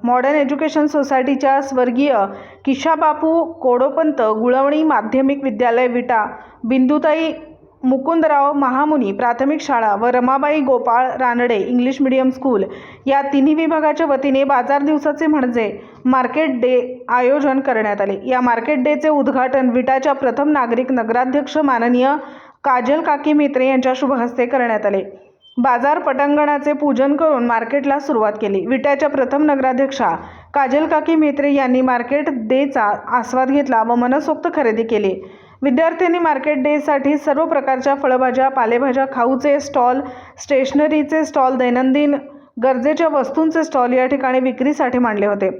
Modern education सोसायटीच्या स्वर्गीय किशाबापू कोडोपंत गुळवणी माध्यमिक विद्यालय विटा, बिंदुताई मुकुंदराव महामुनी प्राथमिक शाळा व Ramabai Gopal Ranade English medium school या तिन्ही विभागाच्या वतीने बाजार दिवसाचे म्हणजे मार्केट डे आयोजन करण्यात आले। या मार्केट डेचे उद्घाटन विटाच्या प्रथम नागरिक नगराध्यक्ष माननीय काजल काकी म्हेत्रे यांच्या शुभ हस्ते करण्यात आले। बाजार पटांगणाचे पूजन करून मार्केटला सुरुवात केली। विट्याच्या प्रथम नगराध्यक्षा काजल काकी म्हेत्रे यांनी मार्केट डेचा आस्वाद घेतला व मनसोक्त खरेदी केली। विद्यार्थ्यांनी मार्केट डेसाठी सर्व प्रकारच्या फळभाज्या, पालेभाज्या, खाऊचे स्टॉल, स्टेशनरीचे स्टॉल, दैनंदिन गरजेच्या वस्तूंचे स्टॉल या ठिकाणी विक्रीसाठी मांडले होते।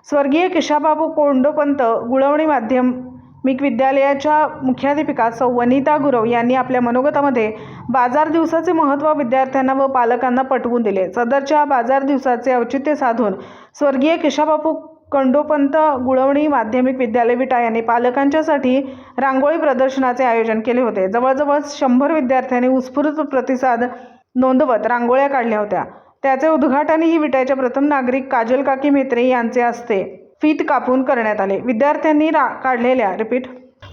स्वर्गीय किशाबापू कोडोपंत गुळवणी माध्यमिक विद्यालयाच्या मुख्याध्यापिका सौ वनिता गुरव यांनी आपल्या मनोगतामध्ये बाजार दिवसाचे महत्त्व विद्यार्थ्यांना व पालकांना पटवून दिले। सदरच्या बाजार दिवसाचे औचित्य साधून स्वर्गीय किशाबापू कोडोपंत गुळवणी माध्यमिक विद्यालय विटा यांनी पालकांच्यासाठी रांगोळी प्रदर्शनाचे आयोजन केले होते। जवळजवळ 100 विद्यार्थ्यांनी उत्स्फूर्त प्रतिसाद नोंदवत रांगोळ्या काढल्या होत्या। त्याचे उद्घाटनही विट्याच्या प्रथम नागरिक काजल काकी म्हेत्रे यांचे हस्ते फीत कापून करण्यात आले।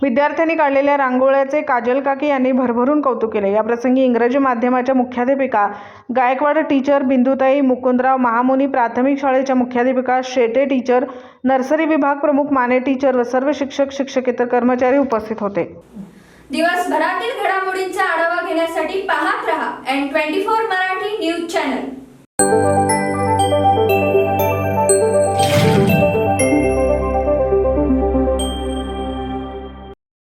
विद्यार्थ्यांनी काढलेल्या रांगोळ्याचे काजल काकी यांनी भरभरून कौतुक केले। या प्रसंगी इंग्रजी माध्यमाच्या मुख्याध्यापिका गायकवाड टीचर, बिंदुताई मुकुंदराव महामुनी प्राथमिक शाळेच्या मुख्याध्यापिका शेटे टीचर, नर्सरी विभाग प्रमुख माने टीचर व सर्व शिक्षक शिक्षकेतर कर्मचारी उपस्थित होते। दिवसभरातील घडामोडींचा आढावा घेण्यासाठी पाहत रहा N24 मराठी न्यूज चॅनल।